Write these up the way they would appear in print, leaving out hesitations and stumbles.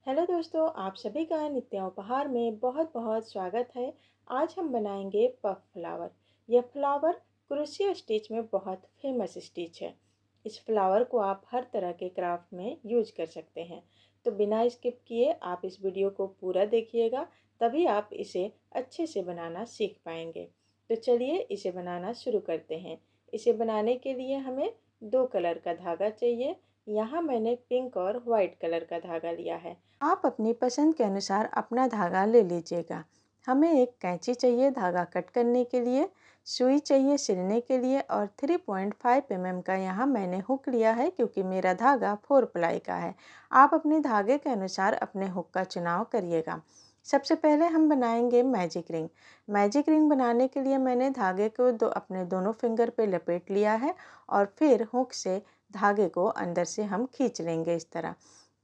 Hello दोस्तों, आप सभी का नित्य उपहार में बहुत बहुत स्वागत है। आज हम बनाएंगे पफ फ्लावर। यह फ्लावर क्रोशिया स्टिच में बहुत फेमस स्टिच है। इस फ्लावर को आप हर तरह के क्राफ्ट में यूज कर सकते हैं। तो बिना स्किप किए आप इस वीडियो को पूरा देखिएगा, तभी आप इसे अच्छे से बनाना सीख पाएंगे। तो चलिए इसे बनाना शुरू करते हैं। इसे बनाने के लिए हमें 2 कलर का धागा चाहिए। यहाँ मैंने पिंक और वाइट कलर का धागा लिया है। आप अपनी पसंद के अनुसार अपना धागा ले लीजिएगा। हमें एक कैंची चाहिए धागा कट करने के लिए, सुई चाहिए सिलने के लिए और 3.5 mm का यहाँ मैंने हुक लिया है क्योंकि मेरा धागा 4 प्लाई का है। आप अपने धागे के अनुसार अपने हुक का चुनाव करिएगा। सबसे पहले हम बनाएंगे मैजिक रिंग। मैजिक रिंग बनाने के लिए मैंने धागे को अपने दोनों फिंगर पे लपेट लिया है और फिर हुक से धागे को अंदर से हम खींच लेंगे इस तरह।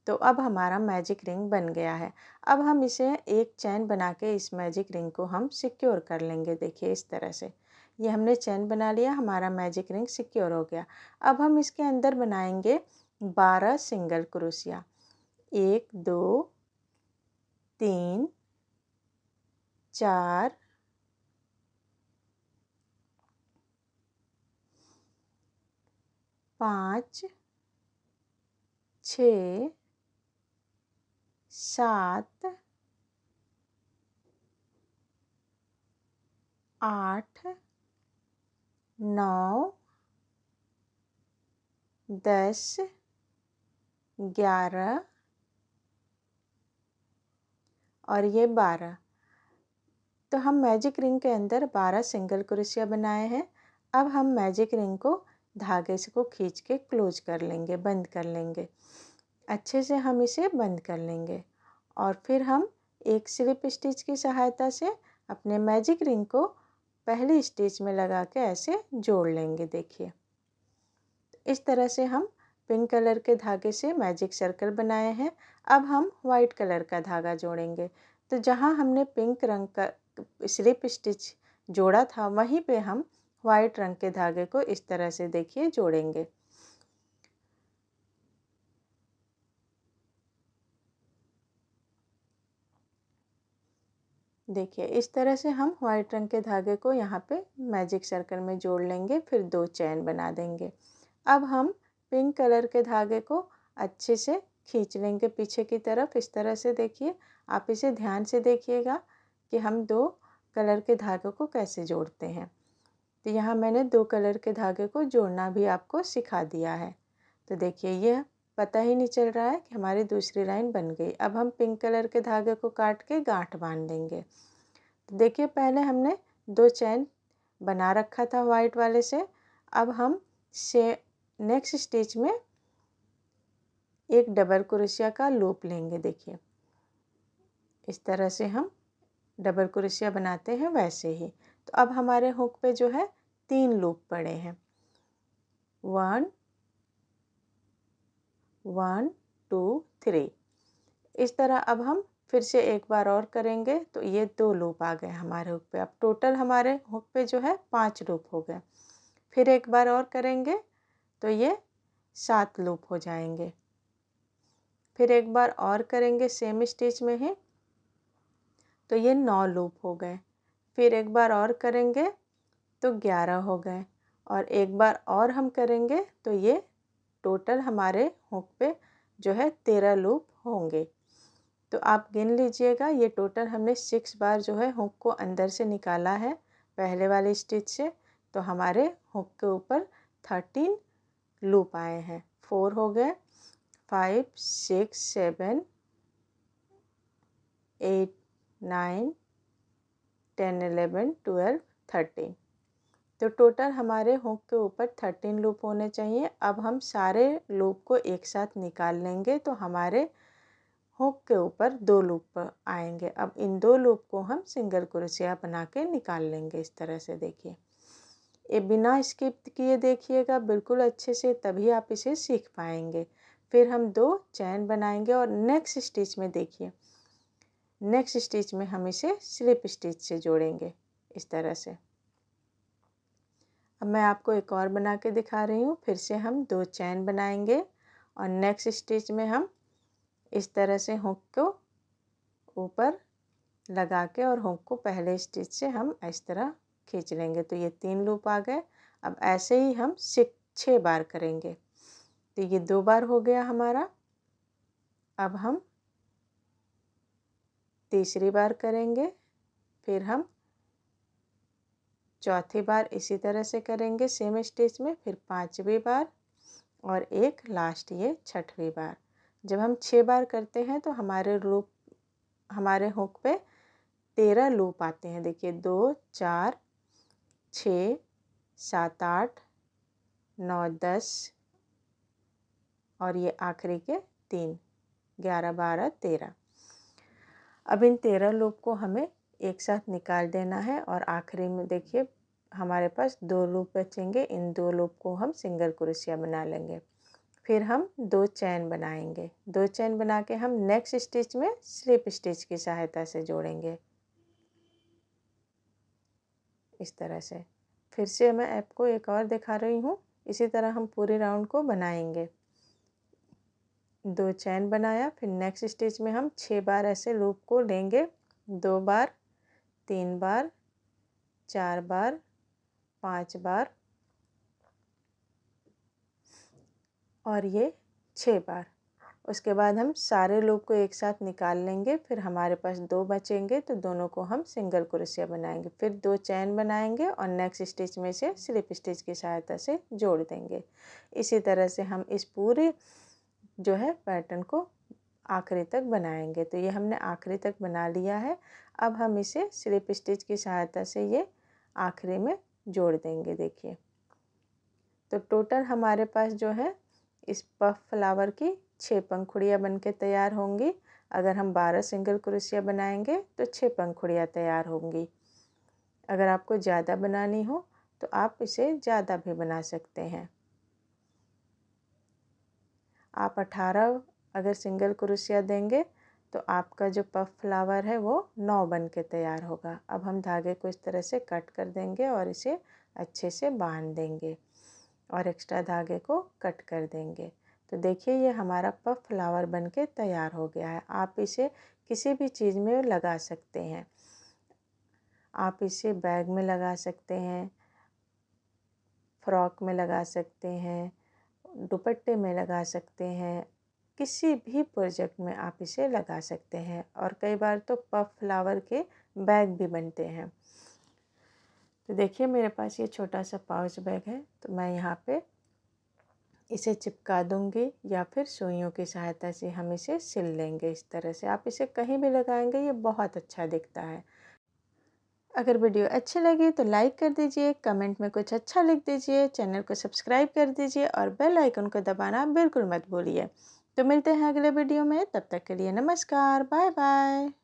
तो अब हमारा मैजिक रिंग बन गया है। अब हम इसे एक चैन बना के इस मैजिक रिंग को हम सिक्योर कर लेंगे। देखिए इस तरह से ये हमने चैन बना लिया, हमारा मैजिक रिंग सिक्योर हो गया। अब हम इसके अंदर बनाएंगे 12 सिंगल क्रोशिया। 1 2 3 4 5 6 7 8 9 10 11 और ये 12। तो हम मैजिक रिंग के अंदर 12 सिंगल क्रोशिया बनाए हैं। अब हम मैजिक रिंग को धागे से को खींच के क्लोज कर लेंगे, बंद कर लेंगे। अच्छे से हम इसे बंद कर लेंगे और फिर हम एक स्लिप स्टिच की सहायता से अपने मैजिक रिंग को पहली स्टिच में लगा के ऐसे जोड़ लेंगे। देखिए इस तरह से हम पिंक कलर के धागे से मैजिक सर्कल बनाए हैं। अब हम वाइट कलर का धागा जोड़ेंगे। तो जहाँ हमने पिंक रंग का स्लिप स्टिच जोड़ा था वहीं पे हम वाइट रंग के धागे को इस तरह से देखिए जोड़ेंगे। देखिए इस तरह से हम वाइट रंग के धागे को यहाँ पे मैजिक सर्कल में जोड़ लेंगे, फिर 2 चैन बना देंगे। अब हम पिंक कलर के धागे को अच्छे से खींच लेंगे पीछे की तरफ इस तरह से। देखिए आप इसे ध्यान से देखिएगा कि हम 2 कलर के धागे को कैसे जोड़ते हैं। तो यहाँ मैंने 2 कलर के धागे को जोड़ना भी आपको सिखा दिया है। तो देखिए यह पता ही नहीं चल रहा है कि हमारी दूसरी लाइन बन गई। अब हम पिंक कलर के धागे को काट के गांठ बांध देंगे। तो देखिए पहले हमने 2 चैन बना रखा था वाइट वाले से। अब हम से नेक्स्ट स्टिच में एक डबल क्रोशिया का लूप लेंगे। देखिए इस तरह से हम डबल क्रोशिया बनाते हैं वैसे ही। तो अब हमारे हुक पे जो है 3 लूप पड़े हैं। 1 1 2 3 इस तरह। अब हम फिर से एक बार और करेंगे तो ये 2 लूप आ गए हमारे हुक पे। अब टोटल हमारे हुक पे जो है 5 लूप हो गए। फिर एक बार और करेंगे तो ये 7 लूप हो जाएंगे। फिर एक बार और करेंगे सेम स्टिच में ही तो ये 9 लूप हो गए। फिर एक बार और करेंगे तो 11 हो गए और एक बार और हम करेंगे तो ये टोटल हमारे हुक पे जो है 13 लूप होंगे। तो आप गिन लीजिएगा, ये टोटल हमने 6 बार जो है हुक को अंदर से निकाला है पहले वाले स्टिच से। तो हमारे हुक के ऊपर 13 लूप आए हैं। 4 हो गए, 5 6 7 8 9 10 11 12 13। तो टोटल हमारे हुक के ऊपर 13 लूप होने चाहिए। अब हम सारे लूप को एक साथ निकाल लेंगे तो हमारे हुक के ऊपर 2 लूप आएंगे। अब इन 2 लूप को हम सिंगल क्रोशिया बना के निकाल लेंगे इस तरह से। देखिए ये बिना स्किप किए देखिएगा बिल्कुल अच्छे से, तभी आप इसे सीख पाएंगे। फिर हम 2 चैन बनाएंगे और नेक्स्ट स्टिच में देखिए नेक्स्ट स्टिच में हम इसे स्लिप स्टिच से जोड़ेंगे इस तरह से। अब मैं आपको एक और बना के दिखा रही हूँ। फिर से हम 2 चैन बनाएंगे और नेक्स्ट स्टिच में हम इस तरह से हुक को ऊपर लगा के और हुक को पहले स्टिच से हम इस तरह खींच लेंगे। तो ये 3 लूप आ गए। अब ऐसे ही हम 6 बार करेंगे। तो ये 2 बार हो गया हमारा। अब हम तीसरी बार करेंगे, फिर हम चौथी बार इसी तरह से करेंगे सेम स्टिच में, फिर 5वीं बार और एक लास्ट ये 6वीं बार। जब हम 6 बार करते हैं तो हमारे हुक पे 13 लूप आते हैं। देखिए 2 4 6 7 8 9 10 और ये आखिरी के 3 11 12 13। अब इन 13 लूप को हमें एक साथ निकाल देना है और आखिरी में देखिए हमारे पास 2 लूप बचेंगे। इन 2 लूप को हम सिंगल क्रोशिया बना लेंगे। फिर हम 2 चैन बनाएंगे। 2 चैन बना के हम नेक्स्ट स्टिच में स्लिप स्टिच की सहायता से जोड़ेंगे इस तरह से। फिर से मैं आपको एक और दिखा रही हूँ। इसी तरह हम पूरे राउंड को बनाएंगे। 2 चैन बनाया, फिर नेक्स्ट स्टिच में हम 6 बार ऐसे लूप को लेंगे। 2 बार 3 बार 4 बार 5 बार और ये 6 बार। उसके बाद हम सारे लूप को एक साथ निकाल लेंगे। फिर हमारे पास 2 बचेंगे तो दोनों को हम सिंगल क्रोशिया बनाएंगे। फिर 2 चैन बनाएंगे और नेक्स्ट स्टिच में से स्लिप स्टिच की सहायता से जोड़ देंगे। इसी तरह से हम इस पूरे जो है पैटर्न को आखिरी तक बनाएंगे। तो ये हमने आखिरी तक बना लिया है। अब हम इसे स्लिप स्टिच की सहायता से ये आखिरी में जोड़ देंगे। देखिए तो टोटल हमारे पास जो है इस पफ फ्लावर की 6 पंखुड़ियाँ बन के तैयार होंगी। अगर हम 12 सिंगल क्रोशिया बनाएंगे तो 6 पंखुड़ियाँ तैयार होंगी। अगर आपको ज़्यादा बनानी हो तो आप इसे ज़्यादा भी बना सकते हैं। आप 18 अगर सिंगल क्रोशिया देंगे तो आपका जो पफ फ्लावर है वो 9 बन के तैयार होगा। अब हम धागे को इस तरह से कट कर देंगे और इसे अच्छे से बांध देंगे और एक्स्ट्रा धागे को कट कर देंगे। तो देखिए ये हमारा पफ फ्लावर बनके तैयार हो गया है। आप इसे किसी भी चीज़ में लगा सकते हैं। आप इसे बैग में लगा सकते हैं, फ्रॉक में लगा सकते हैं, दुपट्टे में लगा सकते हैं, किसी भी प्रोजेक्ट में आप इसे लगा सकते हैं। और कई बार तो पफ फ्लावर के बैग भी बनते हैं। तो देखिए मेरे पास ये छोटा सा पाउच बैग है, तो मैं यहाँ पे इसे चिपका दूंगी या फिर सुइयों की सहायता से हम इसे सिल लेंगे। इस तरह से आप इसे कहीं भी लगाएंगे ये बहुत अच्छा दिखता है। अगर वीडियो अच्छी लगी तो लाइक कर दीजिए, कमेंट में कुछ अच्छा लिख दीजिए, चैनल को सब्सक्राइब कर दीजिए और बेल आइकन को दबाना बिल्कुल मत भूलिए। तो मिलते हैं अगले वीडियो में, तब तक के लिए नमस्कार, बाय बाय।